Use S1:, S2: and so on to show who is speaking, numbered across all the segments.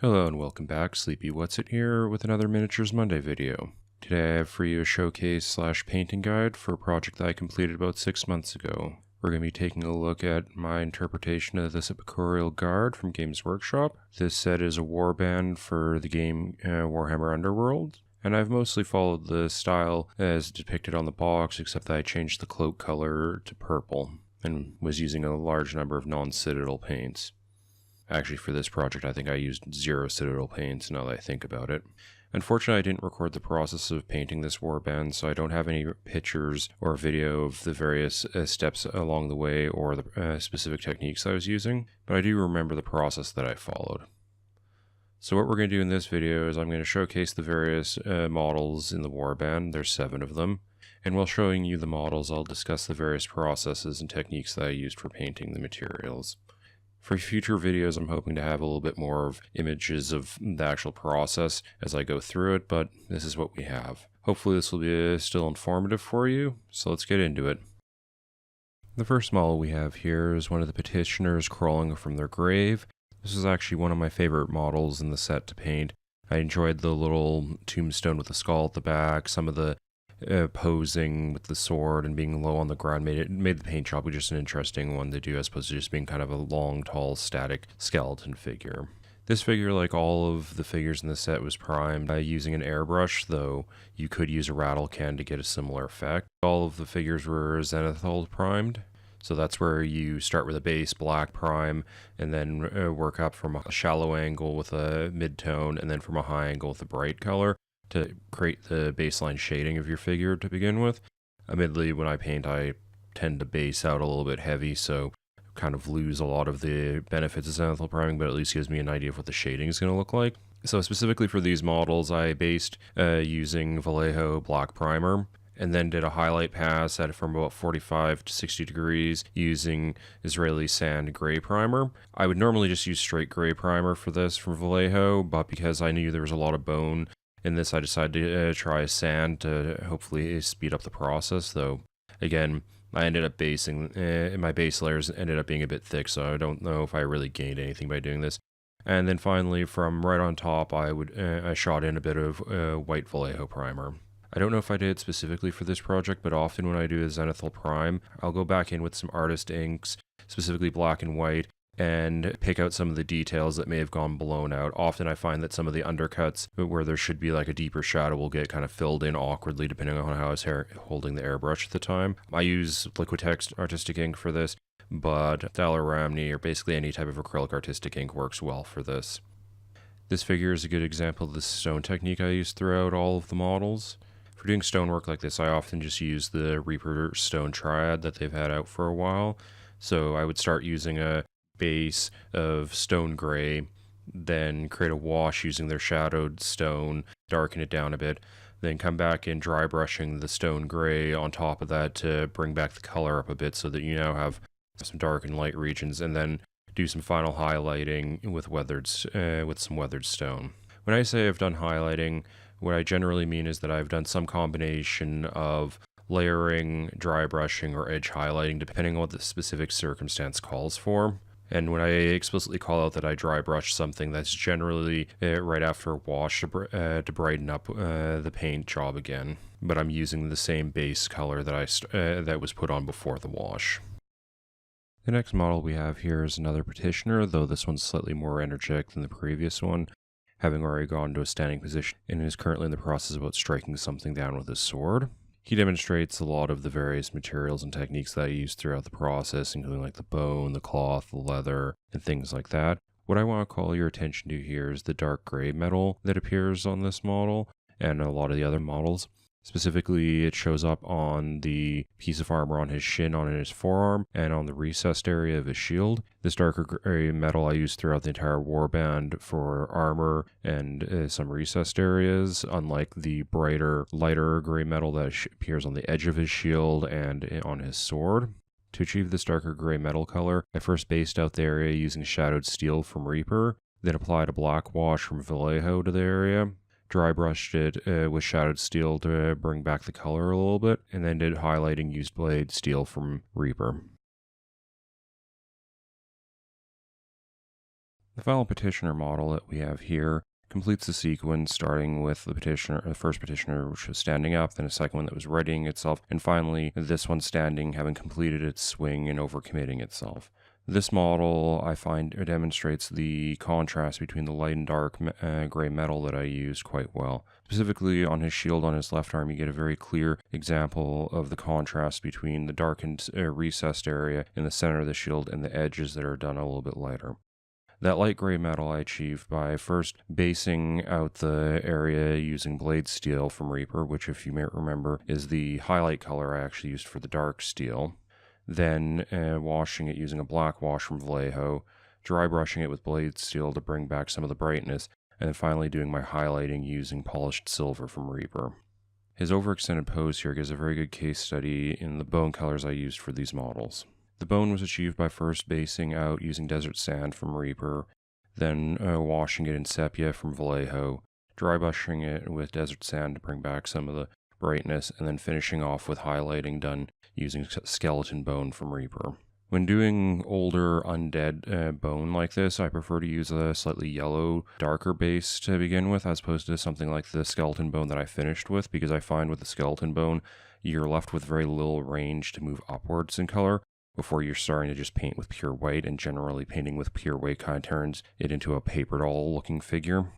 S1: Hello and welcome back, Sleepy What's It here with another Miniatures Monday video. Today I have for you a showcase / painting guide for a project that I completed about 6 months ago. We're going to be taking a look at my interpretation of the Sepulchral Guard from Games Workshop. This set is a warband for the game Warhammer Underworlds, and I've mostly followed the style as depicted on the box, except that I changed the cloak color to purple, and was using a large number of non-citadel paints. Actually, for this project, I think I used 0 citadel paints now that I think about it. Unfortunately, I didn't record the process of painting this warband, so I don't have any pictures or video of the various steps along the way or the specific techniques I was using, but I do remember the process that I followed. So what we're going to do in this video is I'm going to showcase the various models in the warband. There's 7 of them. And while showing you the models, I'll discuss the various processes and techniques that I used for painting the materials. For future videos, I'm hoping to have a little bit more of images of the actual process as I go through it, but this is what we have. Hopefully this will be still informative for you, so let's get into it. The first model we have here is one of the petitioners crawling from their grave. This is actually one of my favorite models in the set to paint. I enjoyed the little tombstone with the skull at the back, some of the posing with the sword and being low on the ground made the paint job just an interesting one to do, as opposed to just being kind of a long, tall, static skeleton figure. This figure, like all of the figures in the set, was primed by using an airbrush, though you could use a rattle can to get a similar effect. All of the figures were zenithal primed, so that's where you start with a base black prime and then work up from a shallow angle with a mid-tone and then from a high angle with a bright color to create the baseline shading of your figure to begin with. Admittedly, when I paint, I tend to base out a little bit heavy, so kind of lose a lot of the benefits of zenithal priming, but at least gives me an idea of what the shading is going to look like. So specifically for these models, I based using Vallejo black primer, and then did a highlight pass at from about 45 to 60 degrees using Israeli sand gray primer. I would normally just use straight gray primer for this from Vallejo, but because I knew there was a lot of bone in this, I decided to try sand to hopefully speed up the process, though again, I ended up basing, my base layers ended up being a bit thick, so I don't know if I really gained anything by doing this. And then finally, from right on top, I shot in a bit of white Vallejo primer. I don't know if I did specifically for this project, but often when I do a zenithal prime, I'll go back in with some artist inks, specifically black and white, and pick out some of the details that may have gone blown out. Often I find that some of the undercuts where there should be like a deeper shadow will get kind of filled in awkwardly depending on how I was holding the airbrush at the time. I use Liquitex artistic ink for this, but Dalaramni or basically any type of acrylic artistic ink works well for this. This figure is a good example of the stone technique I use throughout all of the models. For doing stonework like this, I often just use the Reaper stone triad that they've had out for a while. So I would start using a base of stone gray, then create a wash using their shadowed stone, darken it down a bit, then come back in dry brushing the stone gray on top of that to bring back the color up a bit so that you now have some dark and light regions, and then do some final highlighting with some weathered stone. When I say I've done highlighting, what I generally mean is that I've done some combination of layering, dry brushing, or edge highlighting depending on what the specific circumstance calls for. And when I explicitly call out that I dry brush something, that's generally right after a wash to brighten up the paint job again. But I'm using the same base color that was put on before the wash. The next model we have here is another petitioner, though this one's slightly more energetic than the previous one, having already gone to a standing position and is currently in the process of striking something down with his sword. He demonstrates a lot of the various materials and techniques that I used throughout the process, including like the bone, the cloth, the leather, and things like that. What I want to call your attention to here is the dark gray metal that appears on this model and a lot of the other models. Specifically, it shows up on the piece of armor on his shin, on his forearm, and on the recessed area of his shield. This darker gray metal I used throughout the entire warband for armor and some recessed areas, unlike the brighter, lighter gray metal that appears on the edge of his shield and on his sword. To achieve this darker gray metal color, I first based out the area using shadowed steel from Reaper, then applied a black wash from Vallejo to the area, dry brushed it with shadowed steel to bring back the color a little bit, and then did highlighting used blade steel from Reaper. The final petitioner model that we have here completes the sequence, starting with the first petitioner, which was standing up, then a second one that was readying itself, and finally this one standing, having completed its swing and overcommitting itself. This model, I find, demonstrates the contrast between the light and dark gray metal that I used quite well. Specifically on his shield on his left arm, you get a very clear example of the contrast between the darkened recessed area in the center of the shield and the edges that are done a little bit lighter. That light gray metal I achieved by first basing out the area using blade steel from Reaper, which, if you may remember, is the highlight color I actually used for the dark steel. Then washing it using a black wash from Vallejo, dry brushing it with blade steel to bring back some of the brightness, and then finally doing my highlighting using polished silver from Reaper. His overextended pose here gives a very good case study in the bone colors I used for these models. The bone was achieved by first basing out using desert sand from Reaper, then washing it in sepia from Vallejo, dry brushing it with desert sand to bring back some of the brightness, and then finishing off with highlighting done using skeleton bone from Reaper. When doing older undead bone like this, I prefer to use a slightly yellow, darker base to begin with, as opposed to something like the skeleton bone that I finished with, because I find with the skeleton bone, you're left with very little range to move upwards in color before you're starting to just paint with pure white, and generally painting with pure white kind of turns it into a paper doll looking figure.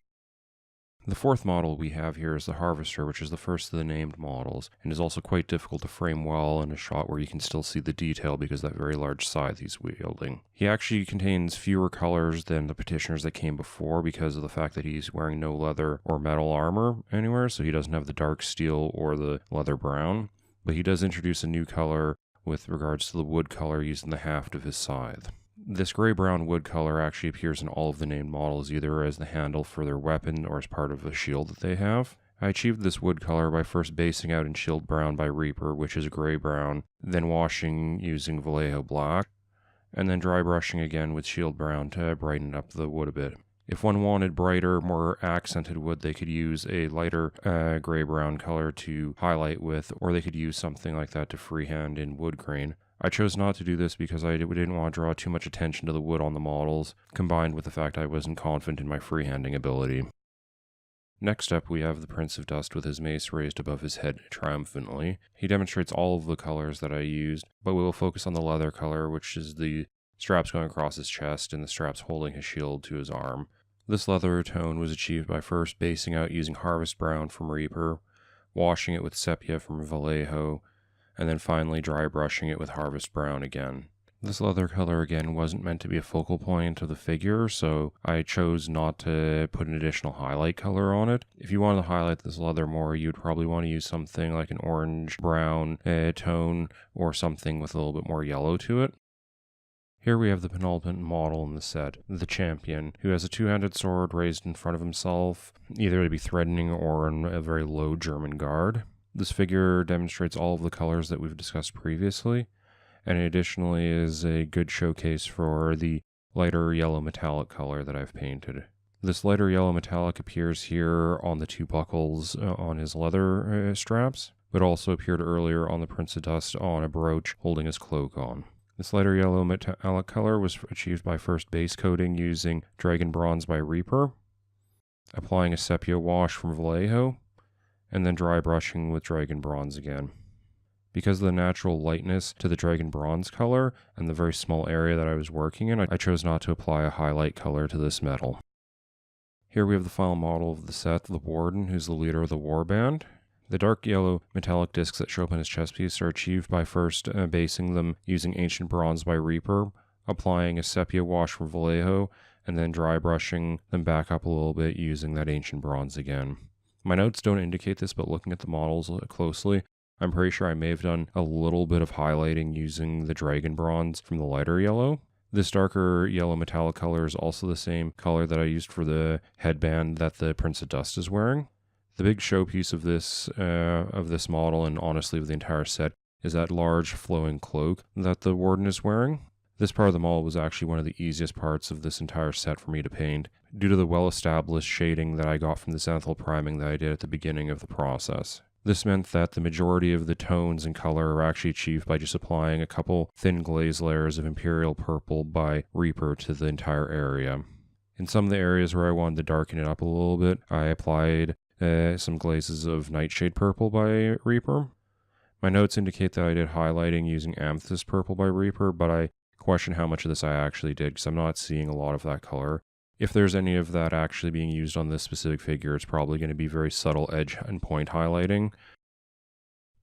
S1: The fourth model we have here is the Harvester, which is the first of the named models, and is also quite difficult to frame well in a shot where you can still see the detail because of that very large scythe he's wielding. He actually contains fewer colors than the petitioners that came before because of the fact that he's wearing no leather or metal armor anywhere, so he doesn't have the dark steel or the leather brown, but he does introduce a new color with regards to the wood color used in the haft of his scythe. This gray-brown wood color actually appears in all of the named models, either as the handle for their weapon or as part of a shield that they have. I achieved this wood color by first basing out in shield brown by Reaper, which is gray-brown, then washing using Vallejo black, and then dry brushing again with shield brown to brighten up the wood a bit. If one wanted brighter, more accented wood, they could use a lighter gray-brown color to highlight with, or they could use something like that to freehand in wood grain. I chose not to do this because I didn't want to draw too much attention to the wood on the models, combined with the fact I wasn't confident in my freehanding ability. Next up, we have the Prince of Dust with his mace raised above his head triumphantly. He demonstrates all of the colors that I used, but we will focus on the leather color, which is the straps going across his chest and the straps holding his shield to his arm. This leather tone was achieved by first basing out using Harvest Brown from Reaper, washing it with sepia from Vallejo, and then finally dry brushing it with Harvest Brown again. This leather color again wasn't meant to be a focal point of the figure, so I chose not to put an additional highlight color on it. If you wanted to highlight this leather more, you'd probably want to use something like an orange-brown tone or something with a little bit more yellow to it. Here we have the penultimate model in the set, the Champion, who has a two-handed sword raised in front of himself, either to be threatening or in a very low German guard. This figure demonstrates all of the colors that we've discussed previously, and it additionally is a good showcase for the lighter yellow metallic color that I've painted. This lighter yellow metallic appears here on the two buckles on his leather straps, but also appeared earlier on the Prince of Dust on a brooch holding his cloak on. This lighter yellow metallic color was achieved by first base coating using Dragon Bronze by Reaper, applying a sepia wash from Vallejo, and then dry brushing with Dragon Bronze again. Because of the natural lightness to the Dragon Bronze color and the very small area that I was working in, I chose not to apply a highlight color to this metal. Here we have the final model of the set, the Warden, who's the leader of the warband. The dark yellow metallic discs that show up on his chest piece are achieved by first basing them using Ancient Bronze by Reaper, applying a sepia wash from Vallejo, and then dry brushing them back up a little bit using that Ancient Bronze again. My notes don't indicate this, but looking at the models closely, I'm pretty sure I may have done a little bit of highlighting using the Dragon Bronze from the lighter yellow. This darker yellow metallic color is also the same color that I used for the headband that the Prince of Dust is wearing. The big showpiece of this model, and honestly of the entire set, is that large flowing cloak that the Warden is wearing. This part of the model was actually one of the easiest parts of this entire set for me to paint, due to the well-established shading that I got from the zenithal priming that I did at the beginning of the process. This meant that the majority of the tones and color are actually achieved by just applying a couple thin glaze layers of Imperial purple by Reaper to the entire area. In some of the areas where I wanted to darken it up a little bit, I applied some glazes of Nightshade Purple by Reaper. My notes indicate that I did highlighting using Amethyst Purple by Reaper, but I question how much of this I actually did because I'm not seeing a lot of that color. If there's any of that actually being used on this specific figure, it's probably going to be very subtle edge and point highlighting.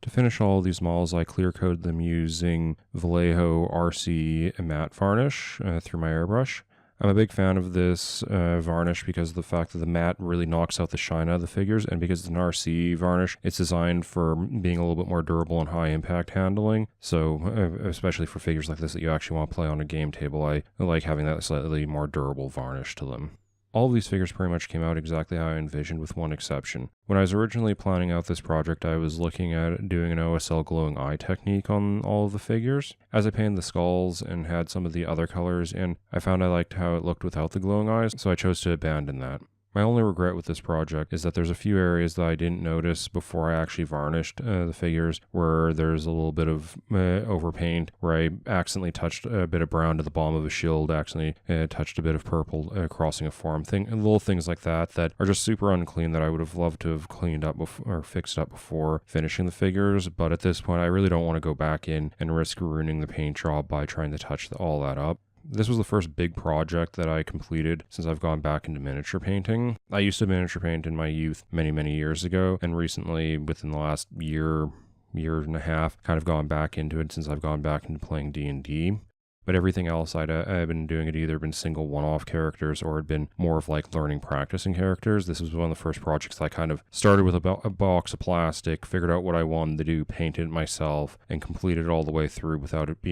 S1: To finish all of these models, I clear coated them using Vallejo RC matte varnish through my airbrush. I'm a big fan of this varnish because of the fact that the matte really knocks out the shine out of the figures, and because it's an RC varnish, it's designed for being a little bit more durable and high impact handling. So, especially for figures like this that you actually want to play on a game table, I like having that slightly more durable varnish to them. All of these figures pretty much came out exactly how I envisioned, with one exception. When I was originally planning out this project, I was looking at doing an OSL glowing eye technique on all of the figures. As I painted the skulls and had some of the other colors in, I found I liked how it looked without the glowing eyes, so I chose to abandon that. My only regret with this project is that there's a few areas that I didn't notice before I actually varnished the figures, where there's a little bit of overpaint, where I accidentally touched a bit of brown to the bottom of a shield, accidentally touched a bit of purple crossing a form, little things like that that are just super unclean that I would have loved to have cleaned up or fixed up before finishing the figures, but at this point I really don't want to go back in and risk ruining the paint job by trying to touch all that up. This was the first big project that I completed since I've gone back into miniature painting. I used to miniature paint in my youth many years ago, and recently, within the last year and a half, kind of gone back into it since I've gone back into playing D&D. But everything else I've been doing, it either been single one-off characters or it had been more of like learning, practicing characters. This was one of the first projects that I kind of started with a box of plastic, figured out what I wanted to do, painted it myself, and completed it all the way through with it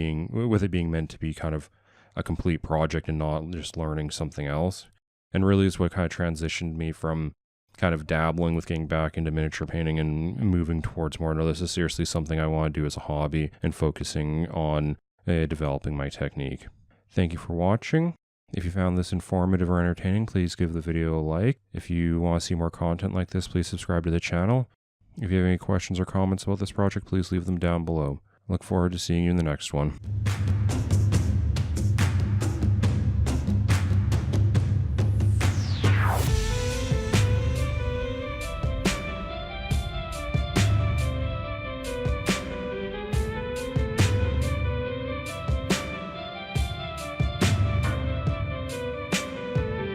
S1: being meant to be kind of a complete project and not just learning something else. And really is what kind of transitioned me from kind of dabbling with getting back into miniature painting and moving towards more, no, this is seriously something I want to do as a hobby and focusing on developing my technique. Thank you for watching. If you found this informative or entertaining, please give the video a like. If you want to see more content like this, please subscribe to the channel. If you have any questions or comments about this project, please leave them down below. Look forward to seeing you in the next one.